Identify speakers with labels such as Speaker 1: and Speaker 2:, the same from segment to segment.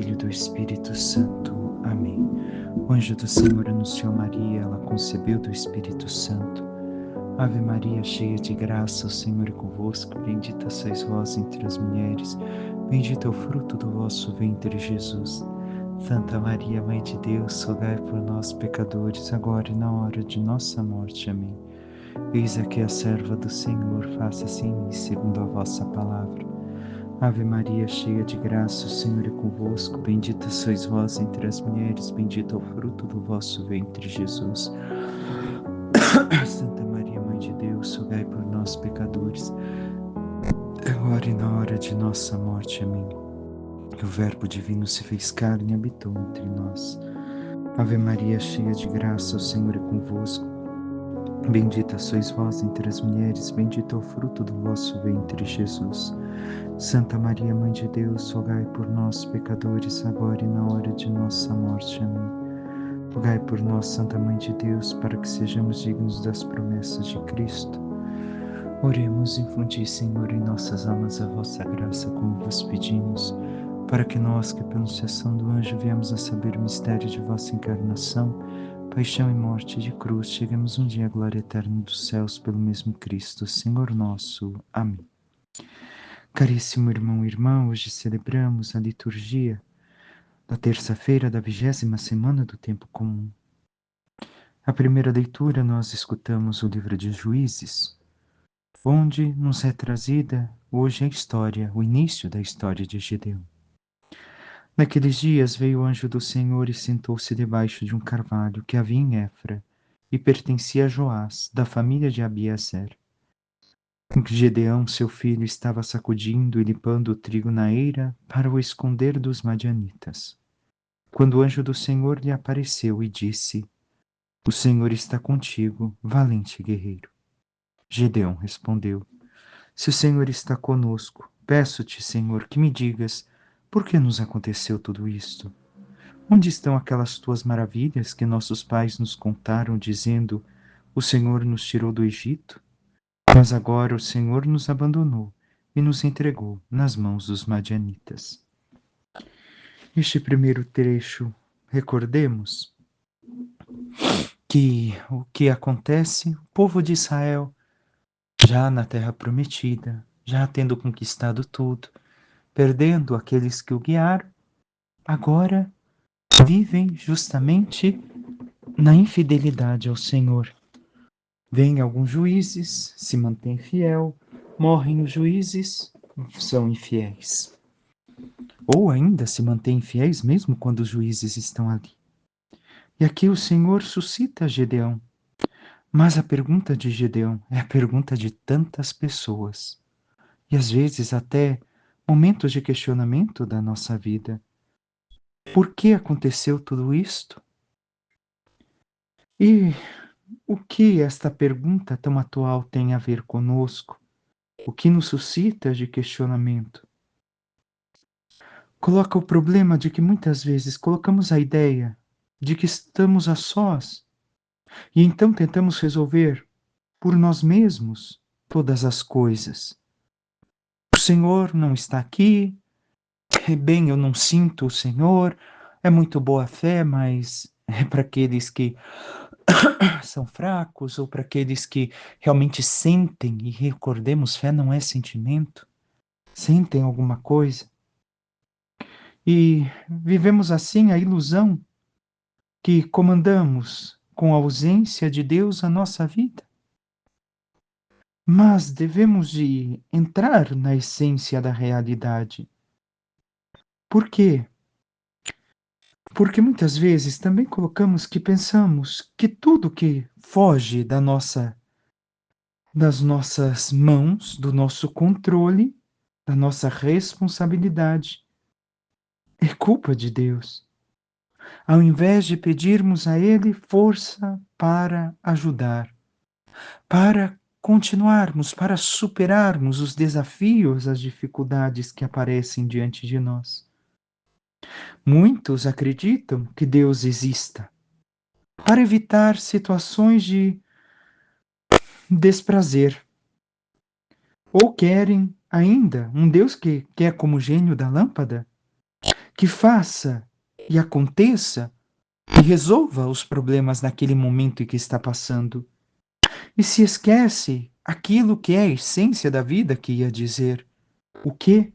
Speaker 1: Filho e do Espírito Santo. Amém. O anjo do Senhor anunciou Maria, ela concebeu do Espírito Santo. Ave Maria, cheia de graça, o Senhor é convosco, bendita sois vós entre as mulheres, bendito é o fruto do vosso ventre, Jesus. Santa Maria, Mãe de Deus, rogai por nós, pecadores, agora e na hora de nossa morte. Amém. Eis aqui a serva do Senhor, faça-se em mim segundo a vossa palavra. Ave Maria, cheia de graça, o Senhor é convosco, bendita sois vós entre as mulheres, bendito é o fruto do vosso ventre, Jesus. Santa Maria, Mãe de Deus, rogai por nós, pecadores, agora e na hora de nossa morte. Amém. O Verbo divino se fez carne e habitou entre nós. Ave Maria, cheia de graça, o Senhor é convosco. Bendita sois vós entre as mulheres, bendito é o fruto do vosso ventre, Jesus. Santa Maria, Mãe de Deus, rogai por nós, pecadores, agora e na hora de nossa morte. Amém. Rogai por nós, Santa Mãe de Deus, para que sejamos dignos das promessas de Cristo. Oremos, infundi, Senhor, em nossas almas a vossa graça, como vos pedimos, para que nós, que pela intercessão do anjo viemos a saber o mistério de vossa encarnação, paixão e morte de cruz, cheguemos um dia à glória eterna dos céus pelo mesmo Cristo, Senhor nosso. Amém. Caríssimo irmão e irmã, hoje celebramos a liturgia da terça-feira da 20ª semana do Tempo Comum. A primeira leitura nós escutamos o livro de Juízes, onde nos é trazida hoje a história, o início da história de Gedeão. Naqueles dias veio o anjo do Senhor e sentou-se debaixo de um carvalho que havia em Efra e pertencia a Joás, da família de Abiezer. Gedeão, seu filho, estava sacudindo e limpando o trigo na eira para o esconder dos madianitas. Quando o anjo do Senhor lhe apareceu e disse: "O Senhor está contigo, valente guerreiro." Gedeão respondeu: "Se o Senhor está conosco, peço-te, Senhor, que me digas por que nos aconteceu tudo isto. Onde estão aquelas tuas maravilhas que nossos pais nos contaram, dizendo: o Senhor nos tirou do Egito? Mas agora o Senhor nos abandonou e nos entregou nas mãos dos madianitas." Este primeiro trecho, recordemos que o que acontece, o povo de Israel, já na terra prometida, já tendo conquistado tudo, perdendo aqueles que o guiaram, agora vivem justamente na infidelidade ao Senhor. Vêm alguns juízes, se mantêm fiel, morrem os juízes, são infiéis. Ou ainda se mantêm fiéis mesmo quando os juízes estão ali. E aqui o Senhor suscita Gedeão. Mas a pergunta de Gedeão é a pergunta de tantas pessoas. E às vezes até momentos de questionamento da nossa vida. Por que aconteceu tudo isto? E o que esta pergunta tão atual tem a ver conosco? O que nos suscita de questionamento? Coloca o problema de que muitas vezes colocamos a ideia de que estamos a sós e então tentamos resolver por nós mesmos todas as coisas. O Senhor não está aqui, bem, eu não sinto o Senhor, é muito boa fé, mas é para aqueles que são fracos ou para aqueles que realmente sentem, e recordemos, fé não é sentimento, sentem alguma coisa. E vivemos assim a ilusão que comandamos com a ausência de Deus a nossa vida. Mas devemos de entrar na essência da realidade. Por quê? Porque muitas vezes também colocamos que pensamos que tudo que foge das nossas mãos, do nosso controle, da nossa responsabilidade, é culpa de Deus. Ao invés de pedirmos a Ele força para ajudar, para continuarmos, para superarmos os desafios, as dificuldades que aparecem diante de nós. Muitos acreditam que Deus exista para evitar situações de desprazer. Ou querem ainda um Deus que é como o gênio da lâmpada, que faça e aconteça e resolva os problemas naquele momento em que está passando. E se esquece aquilo que é a essência da vida que ia dizer. O quê?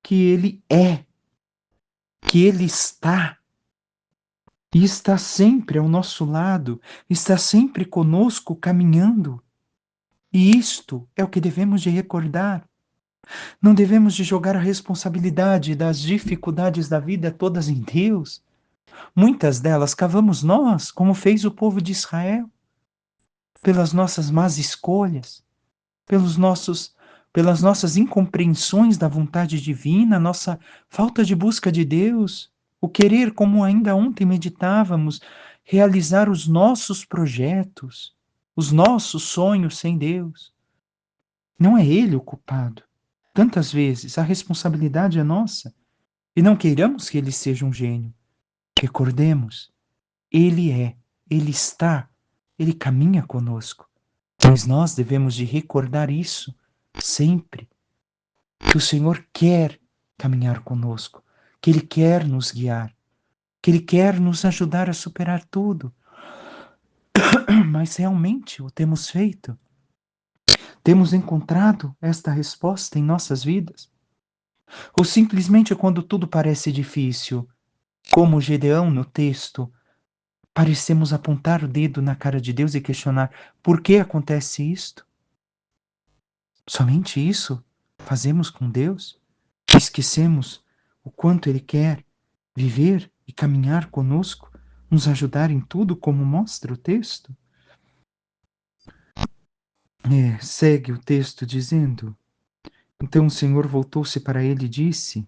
Speaker 1: Que ele é, que ele está. E está sempre ao nosso lado, está sempre conosco caminhando. E isto é o que devemos de recordar. Não devemos de jogar a responsabilidade das dificuldades da vida todas em Deus. Muitas delas cavamos nós, como fez o povo de Israel, pelas nossas más escolhas, pelas nossas incompreensões da vontade divina, nossa falta de busca de Deus, o querer, como ainda ontem meditávamos, realizar os nossos projetos, os nossos sonhos sem Deus. Não é Ele o culpado. Tantas vezes a responsabilidade é nossa e não queiramos que Ele seja um gênio. Recordemos, Ele é, Ele está, Ele caminha conosco. Mas nós devemos de recordar isso sempre, que o Senhor quer caminhar conosco, que Ele quer nos guiar, que Ele quer nos ajudar a superar tudo. Mas realmente o temos feito? Temos encontrado esta resposta em nossas vidas? Ou simplesmente quando tudo parece difícil, como Gedeão no texto, parecemos apontar o dedo na cara de Deus e questionar por que acontece isto? Somente isso fazemos com Deus? Esquecemos o quanto Ele quer viver e caminhar conosco, nos ajudar em tudo, como mostra o texto? Segue o texto dizendo: Então o Senhor voltou-se para ele e disse: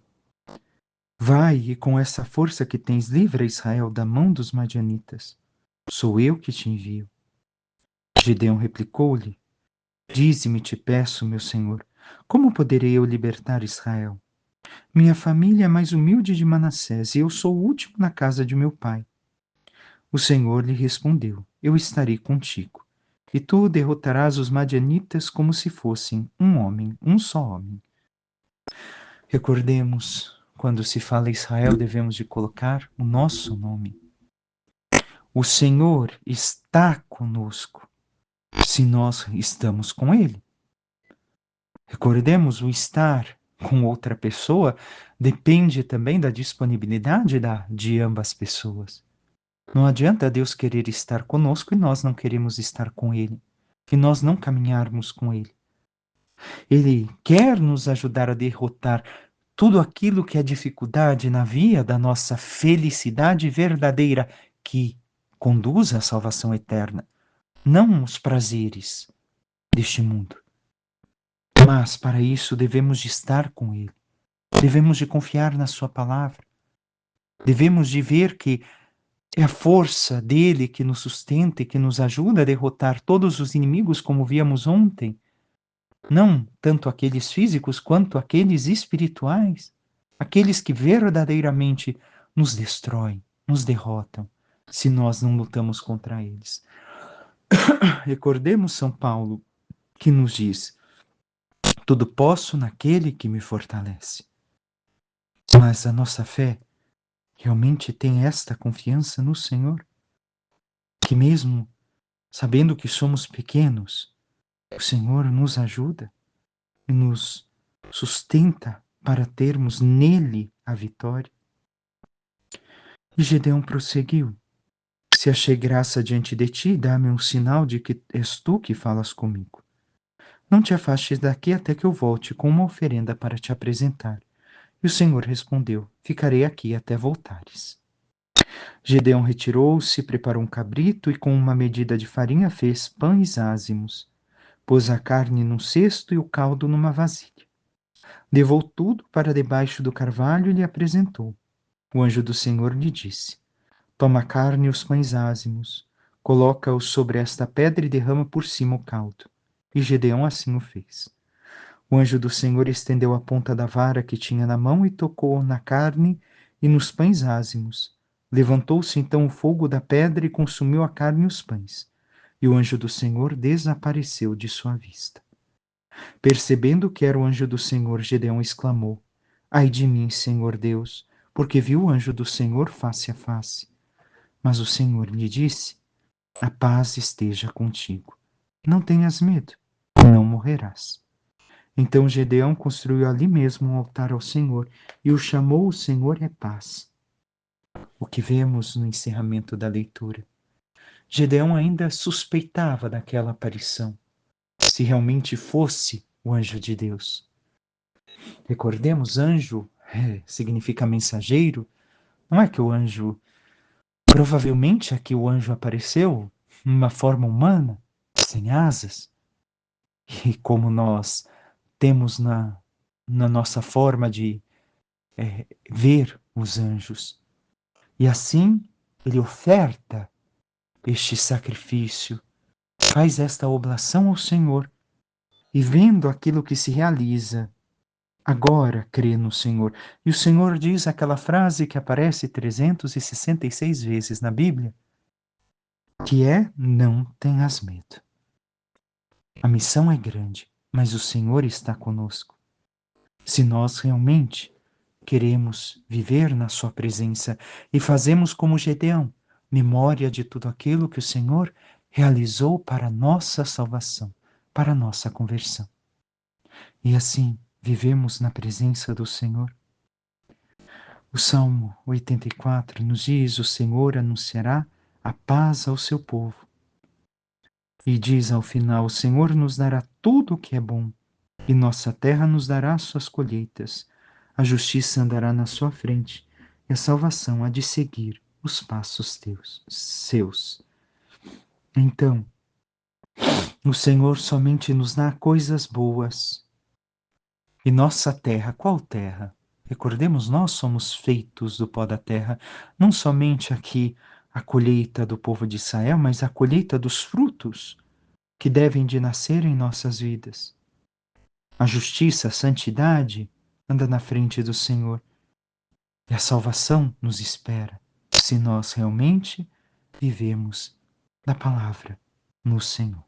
Speaker 1: Vai, e com essa força que tens, livra Israel da mão dos madianitas. Sou eu que te envio. Gideão replicou-lhe: Dize-me, te peço, meu senhor, como poderei eu libertar Israel? Minha família é mais humilde de Manassés, e eu sou o último na casa de meu pai. O Senhor lhe respondeu: Eu estarei contigo, e tu derrotarás os madianitas como se fossem um homem, um só homem. Recordemos, quando se fala Israel, devemos de colocar o nosso nome. O Senhor está conosco, se nós estamos com Ele. Recordemos, o estar com outra pessoa depende também da disponibilidade de ambas pessoas. Não adianta Deus querer estar conosco e nós não queremos estar com Ele, e nós não caminharmos com Ele. Ele quer nos ajudar a derrotar tudo aquilo que é dificuldade na via da nossa felicidade verdadeira, que conduz à salvação eterna, não os prazeres deste mundo. Mas para isso devemos de estar com Ele, devemos de confiar na Sua palavra, devemos de ver que é a força dele que nos sustenta e que nos ajuda a derrotar todos os inimigos, como víamos ontem, não tanto aqueles físicos quanto aqueles espirituais, aqueles que verdadeiramente nos destroem, nos derrotam, se nós não lutamos contra eles. Recordemos São Paulo, que nos diz: tudo posso naquele que me fortalece. Mas a nossa fé realmente tem esta confiança no Senhor, que mesmo sabendo que somos pequenos, o Senhor nos ajuda e nos sustenta para termos nele a vitória. E Gedeão prosseguiu: Se achei graça diante de ti, dá-me um sinal de que és tu que falas comigo. Não te afastes daqui até que eu volte com uma oferenda para te apresentar. E o Senhor respondeu: Ficarei aqui até voltares. Gedeão retirou-se, preparou um cabrito e com uma medida de farinha fez pães ázimos. Pôs a carne num cesto e o caldo numa vasilha. Levou tudo para debaixo do carvalho e lhe apresentou. O anjo do Senhor lhe disse: Toma a carne e os pães ázimos, coloca-os sobre esta pedra e derrama por cima o caldo. E Gedeão assim o fez. O anjo do Senhor estendeu a ponta da vara que tinha na mão e tocou na carne e nos pães ázimos. Levantou-se então o fogo da pedra e consumiu a carne e os pães. E o anjo do Senhor desapareceu de sua vista. Percebendo que era o anjo do Senhor, Gedeão exclamou: Ai de mim, Senhor Deus, porque viu o anjo do Senhor face a face. Mas o Senhor lhe disse: a paz esteja contigo. Não tenhas medo, não morrerás. Então Gedeão construiu ali mesmo um altar ao Senhor e o chamou: o Senhor é paz. O que vemos no encerramento da leitura. Gedeão ainda suspeitava daquela aparição, se realmente fosse o anjo de Deus. Recordemos, anjo significa mensageiro. Não é que o anjo, provavelmente aqui o anjo apareceu numa forma humana, sem asas, e como nós temos na nossa forma de ver os anjos. E assim ele oferta este sacrifício, faz esta oblação ao Senhor, e vendo aquilo que se realiza, agora crê no Senhor. E o Senhor diz aquela frase que aparece 366 vezes na Bíblia, que é: não tenhas medo. A missão é grande, mas o Senhor está conosco. Se nós realmente queremos viver na sua presença e fazemos como Gedeão, memória de tudo aquilo que o Senhor realizou para a nossa salvação, para a nossa conversão. E assim vivemos na presença do Senhor. O Salmo 84 nos diz: o Senhor anunciará a paz ao seu povo. E diz ao final: o Senhor nos dará tudo o que é bom, e nossa terra nos dará suas colheitas. A justiça andará na sua frente, e a salvação há de seguir os passos seus. Então, o Senhor somente nos dá coisas boas. E nossa terra, qual terra? Recordemos, nós somos feitos do pó da terra, não somente aqui a colheita do povo de Israel, mas a colheita dos frutos que devem de nascer em nossas vidas. A justiça, a santidade anda na frente do Senhor. E a salvação nos espera, se nós realmente vivemos da palavra no Senhor.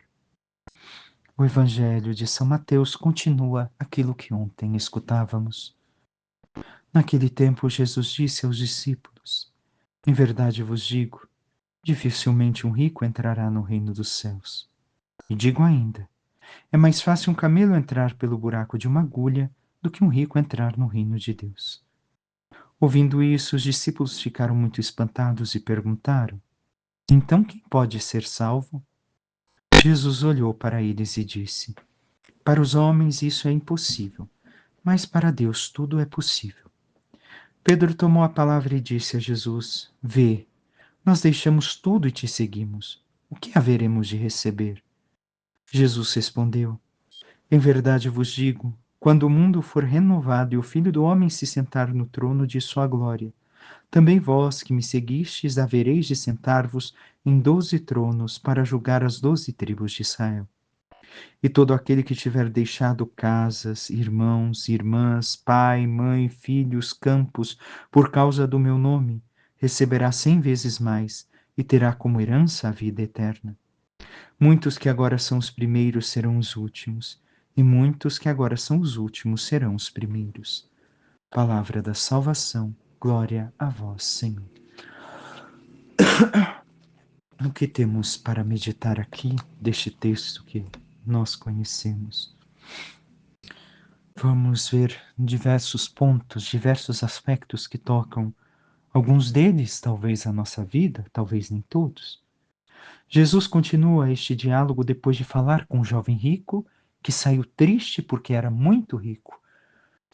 Speaker 1: O Evangelho de São Mateus continua aquilo que ontem escutávamos. Naquele tempo, Jesus disse aos discípulos: em verdade vos digo, dificilmente um rico entrará no reino dos céus. E digo ainda: é mais fácil um camelo entrar pelo buraco de uma agulha do que um rico entrar no reino de Deus. Ouvindo isso, os discípulos ficaram muito espantados e perguntaram: então quem pode ser salvo? Jesus olhou para eles e disse: para os homens isso é impossível, mas para Deus tudo é possível. Pedro tomou a palavra e disse a Jesus: vê, nós deixamos tudo e te seguimos. O que haveremos de receber? Jesus respondeu: em verdade vos digo, quando o mundo for renovado e o Filho do Homem se sentar no trono de sua glória, também vós que me seguistes havereis de sentar-vos em 12 tronos para julgar as 12 tribos de Israel. E todo aquele que tiver deixado casas, irmãos, irmãs, pai, mãe, filhos, campos, por causa do meu nome, receberá 100 vezes mais e terá como herança a vida eterna. Muitos que agora são os primeiros serão os últimos, e muitos que agora são os últimos serão os primeiros. Palavra da salvação, glória a vós, Senhor. O que temos para meditar aqui deste texto que nós conhecemos? Vamos ver diversos pontos, diversos aspectos que tocam, alguns deles talvez a nossa vida, talvez nem todos. Jesus continua este diálogo depois de falar com o jovem rico, que saiu triste porque era muito rico.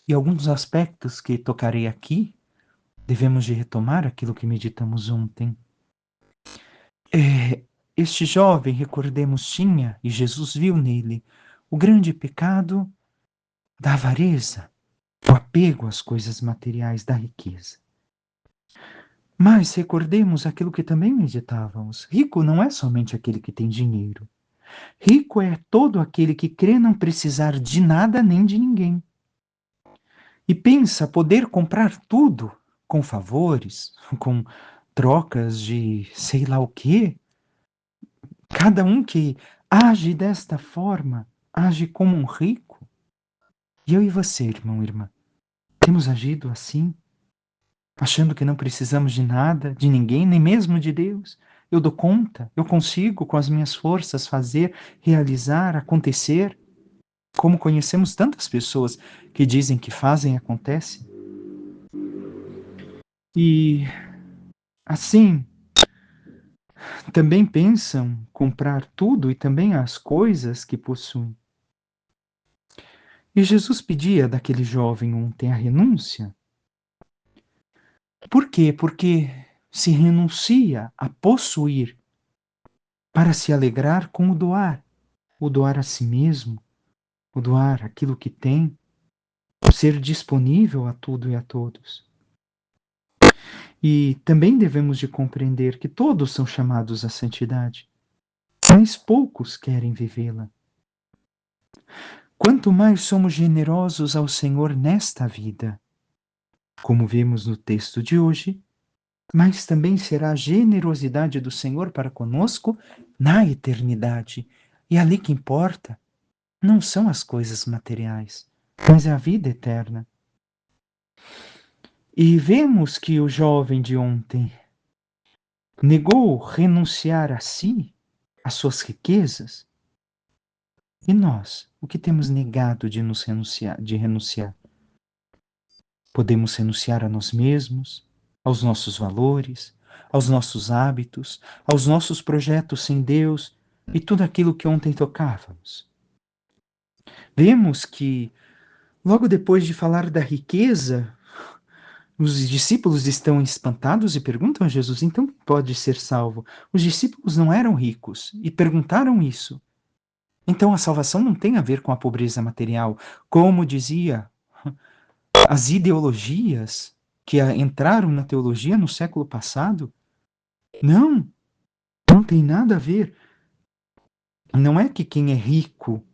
Speaker 1: E alguns aspectos que tocarei aqui, devemos de retomar aquilo que meditamos ontem. Este jovem, recordemos, tinha, e Jesus viu nele, o grande pecado da avareza, o apego às coisas materiais, da riqueza. Mas recordemos aquilo que também meditávamos. Rico não é somente aquele que tem dinheiro. Rico é todo aquele que crê não precisar de nada nem de ninguém. E pensa poder comprar tudo com favores, com trocas de sei lá o quê. Cada um que age desta forma, age como um rico. E eu e você, irmão e irmã, temos agido assim? achando que não precisamos de nada, de ninguém, nem mesmo de Deus. Eu dou conta, eu consigo com as minhas forças fazer, realizar, acontecer. Como conhecemos tantas pessoas que dizem que fazem e acontece. E assim, também pensam comprar tudo e também as coisas que possuem. E Jesus pedia daquele jovem ontem a renúncia. Por quê? Porque se renuncia a possuir para se alegrar com o doar a si mesmo, o doar aquilo que tem, ser disponível a tudo e a todos. E também devemos de compreender que todos são chamados à santidade, mas poucos querem vivê-la. Quanto mais somos generosos ao Senhor nesta vida, como vemos no texto de hoje, mais também será a generosidade do Senhor para conosco na eternidade. E ali que importa não são as coisas materiais, mas é a vida eterna. E vemos que o jovem de ontem negou renunciar a si, às suas riquezas. E nós, o que temos negado de nos renunciar, de renunciar? Podemos renunciar a nós mesmos, aos nossos valores, aos nossos hábitos, aos nossos projetos sem Deus e tudo aquilo que ontem tocávamos. Vemos que, logo depois de falar da riqueza, os discípulos estão espantados e perguntam a Jesus: então pode ser salvo? Os discípulos não eram ricos e perguntaram isso. Então a salvação não tem a ver com a pobreza material, como dizia as ideologias que entraram na teologia no século passado. Não, não tem nada a ver. Não é que quem é rico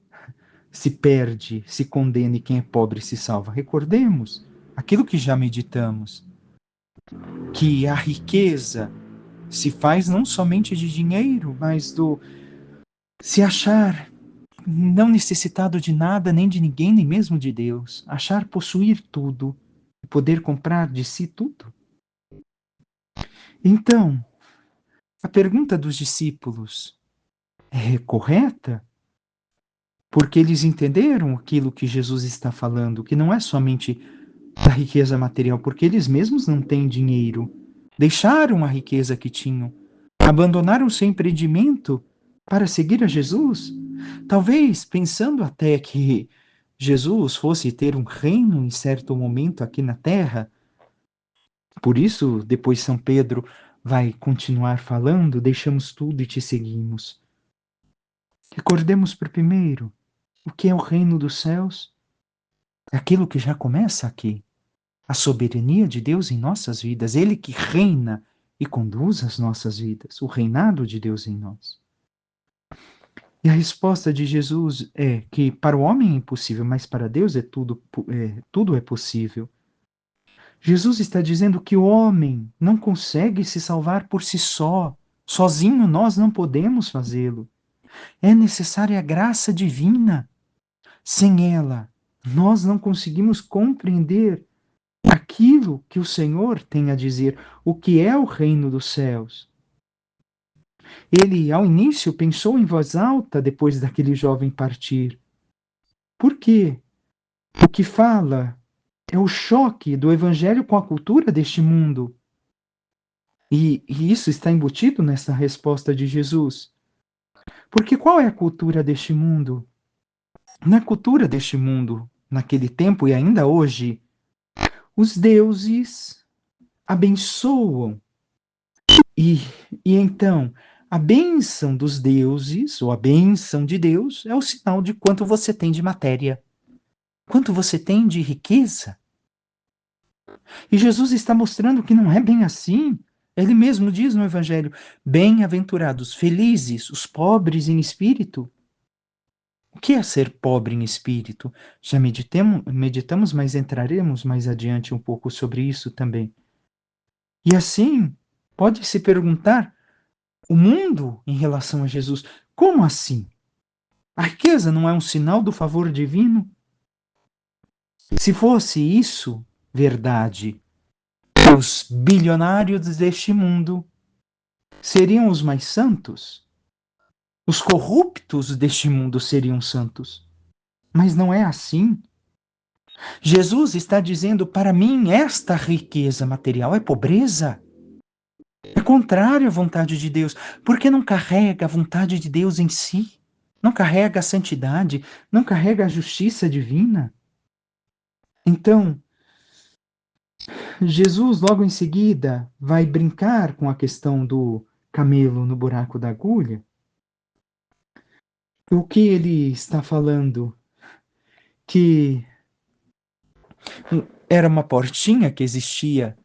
Speaker 1: se perde, se condena e quem é pobre se salva. Recordemos aquilo que já meditamos, que a riqueza se faz não somente de dinheiro, mas do se achar não necessitado de nada, nem de ninguém, nem mesmo de Deus. Achar possuir tudo e poder comprar de si tudo. Então, a pergunta dos discípulos é correta? Porque eles entenderam aquilo que Jesus está falando, que não é somente da riqueza material, porque eles mesmos não têm dinheiro. Deixaram a riqueza que tinham, abandonaram o seu empreendimento para seguir a Jesus. Talvez pensando até que Jesus fosse ter um reino em certo momento aqui na terra. Por isso, depois São Pedro vai continuar falando: deixamos tudo e te seguimos. Recordemos por primeiro o que é o reino dos céus. É aquilo que já começa aqui. A soberania de Deus em nossas vidas. Ele que reina e conduz as nossas vidas. O reinado de Deus em nós. E a resposta de Jesus é que para o homem é impossível, mas para Deus tudo é possível. Jesus está dizendo que o homem não consegue se salvar por si só. Sozinho nós não podemos fazê-lo. É necessária a graça divina. Sem ela, nós não conseguimos compreender aquilo que o Senhor tem a dizer, o que é o reino dos céus. Ele, ao início, pensou em voz alta depois daquele jovem partir. Por quê? O que fala é o choque do evangelho com a cultura deste mundo. E isso está embutido nessa resposta de Jesus. Porque qual é a cultura deste mundo? Na cultura deste mundo, naquele tempo e ainda hoje, os deuses abençoam. E, e então, a bênção dos deuses, ou a bênção de Deus, é o sinal de quanto você tem de matéria, quanto você tem de riqueza. E Jesus está mostrando que não é bem assim. Ele mesmo diz no Evangelho: bem-aventurados, felizes, os pobres em espírito. O que é ser pobre em espírito? Já meditamos, mas entraremos mais adiante um pouco sobre isso também. E assim, pode se perguntar o mundo em relação a Jesus: como assim? A riqueza não é um sinal do favor divino? Se fosse isso verdade, Os bilionários deste mundo seriam os mais santos. Os corruptos deste mundo seriam santos. Mas não é assim. Jesus está dizendo, para mim, esta riqueza material é pobreza. É contrário à vontade de Deus, porque não carrega a vontade de Deus em si. Não carrega a santidade, não carrega a justiça divina. Então, Jesus, logo em seguida, vai brincar com a questão do camelo no buraco da agulha. O que ele está falando? Que era uma portinha que existia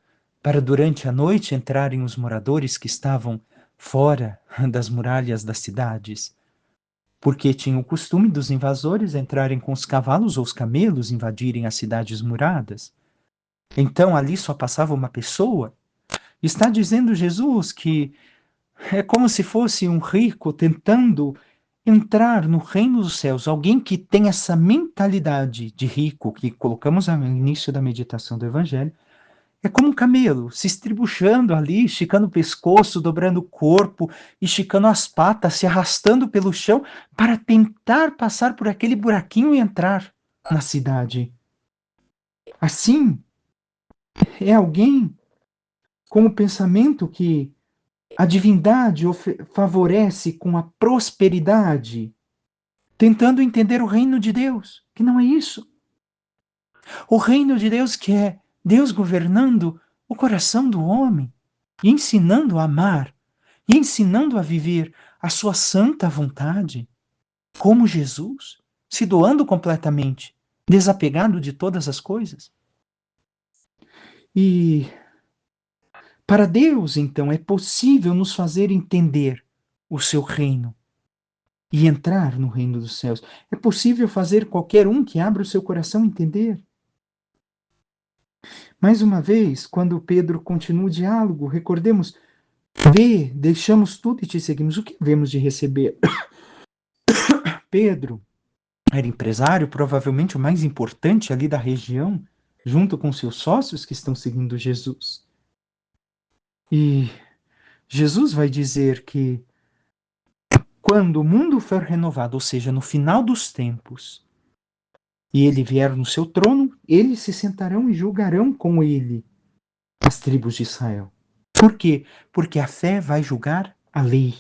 Speaker 1: para durante a noite entrarem os moradores que estavam fora das muralhas das cidades, porque tinha o costume dos invasores entrarem com os cavalos ou os camelos, invadirem as cidades muradas. Então ali só passava uma pessoa. Está dizendo Jesus que é como se fosse um rico tentando entrar no reino dos céus, alguém que tem essa mentalidade de rico que colocamos no início da meditação do Evangelho. É como um camelo, se estribuchando ali, esticando o pescoço, dobrando o corpo, esticando as patas, se arrastando pelo chão para tentar passar por aquele buraquinho e entrar na cidade. Assim, é alguém com o pensamento que a divindade favorece com a prosperidade, tentando entender o reino de Deus, que não é isso. O reino de Deus que é Deus governando o coração do homem, e ensinando a amar, e ensinando a viver a sua santa vontade, como Jesus, se doando completamente, desapegado de todas as coisas. E para Deus, então, é possível nos fazer entender o seu reino e entrar no reino dos céus. É possível fazer qualquer um que abra o seu coração entender. Mais uma vez, quando Pedro continua o diálogo, recordemos: vê, deixamos tudo e te seguimos. O que havemos de receber? Pedro era empresário, provavelmente o mais importante ali da região, junto com seus sócios que estão seguindo Jesus. E Jesus vai dizer que quando o mundo for renovado, ou seja, no final dos tempos, e ele vier no seu trono, eles se sentarão e julgarão com ele as tribos de Israel. Por quê? Porque a fé vai julgar a lei.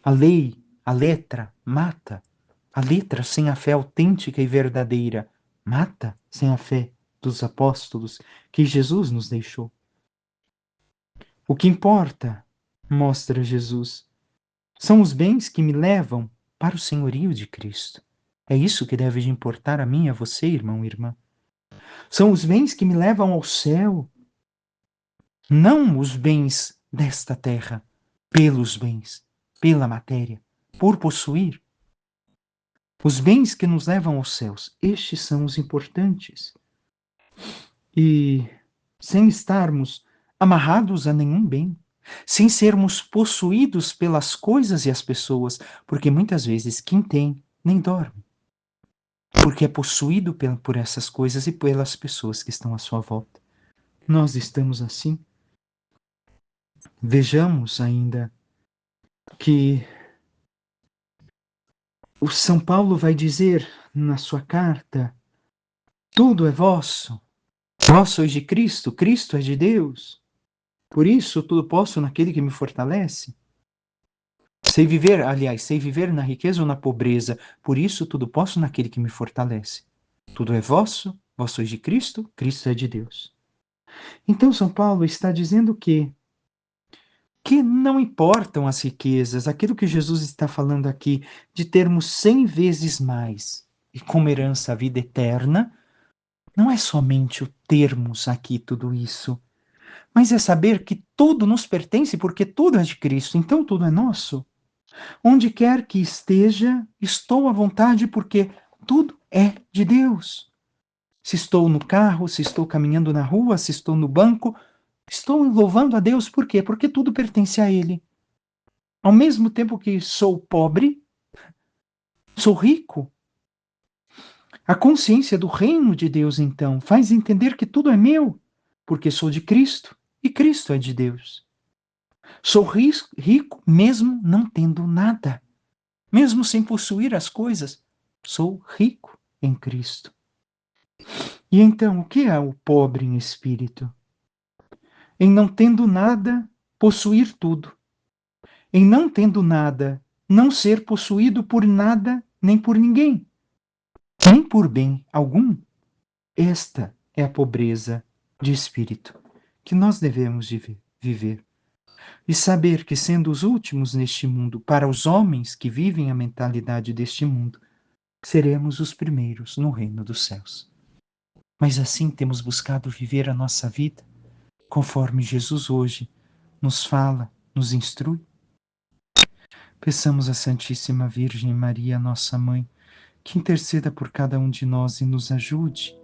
Speaker 1: A lei, a letra, mata. A letra sem a fé autêntica e verdadeira mata sem a fé dos apóstolos que Jesus nos deixou. O que importa, mostra Jesus, são os bens que me levam para o senhorio de Cristo. É isso que deve de importar a mim e a você, irmão e irmã. São os bens que me levam ao céu, não os bens desta terra, pelos bens, pela matéria, por possuir. Os bens que nos levam aos céus, estes são os importantes. E sem estarmos amarrados a nenhum bem, sem sermos possuídos pelas coisas e as pessoas, porque muitas vezes quem tem nem dorme, porque é possuído por essas coisas e pelas pessoas que estão à sua volta. Nós estamos assim. Vejamos ainda que o São Paulo vai dizer na sua carta: tudo é vosso, vós sois de Cristo, Cristo é de Deus. Por isso tudo posso naquele que me fortalece. Sei viver na riqueza ou na pobreza, por isso tudo posso naquele que me fortalece. Tudo é vosso, vós sois de Cristo, Cristo é de Deus. Então São Paulo está dizendo que não importam as riquezas, aquilo que Jesus está falando aqui, de termos 100 vezes mais e como herança a vida eterna, não é somente o termos aqui tudo isso, mas é saber que tudo nos pertence porque tudo é de Cristo, então tudo é nosso. Onde quer que esteja, estou à vontade porque tudo é de Deus. Se estou no carro, se estou caminhando na rua, se estou no banco, estou louvando a Deus por quê? Porque tudo pertence a Ele. Ao mesmo tempo que sou pobre, sou rico. A consciência do reino de Deus, então, faz entender que tudo é meu. porque sou de Cristo e Cristo é de Deus. Sou rico mesmo não tendo nada, mesmo sem possuir as coisas, sou rico em Cristo. E então, o que é o pobre em espírito? Em não tendo nada, possuir tudo. Em não tendo nada, não ser possuído por nada nem por ninguém, nem por bem algum. Esta é a pobreza de espírito que nós devemos viver. E saber que, sendo os últimos neste mundo, para os homens que vivem a mentalidade deste mundo, seremos os primeiros no reino dos céus. Mas assim temos buscado viver a nossa vida conforme Jesus hoje nos fala, nos instrui. Peçamos à Santíssima Virgem Maria, nossa Mãe, que interceda por cada um de nós e nos ajude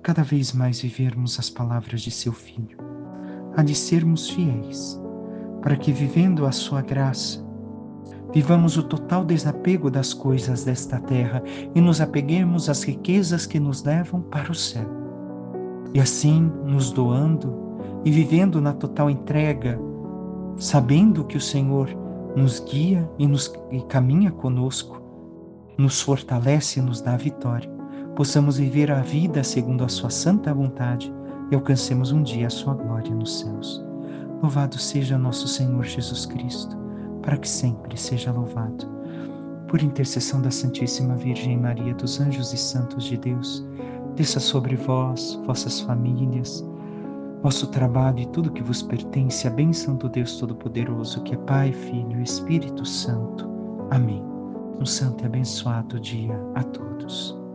Speaker 1: cada vez mais vivermos as palavras de seu Filho, a de sermos fiéis, para que, vivendo a sua graça, vivamos o total desapego das coisas desta terra e nos apeguemos às riquezas que nos levam para o céu. E assim, nos doando e vivendo na total entrega, sabendo que o Senhor nos guia e caminha conosco, nos fortalece e nos dá a vitória, possamos viver a vida segundo a sua santa vontade e alcancemos um dia a sua glória nos céus. Louvado seja nosso Senhor Jesus Cristo, para que sempre seja louvado. Por intercessão da Santíssima Virgem Maria, dos anjos e santos de Deus, desça sobre vós, vossas famílias, vosso trabalho e tudo que vos pertence, a bênção do Deus Todo-Poderoso, que é Pai, Filho e Espírito Santo. Amém. Um santo e abençoado dia a todos.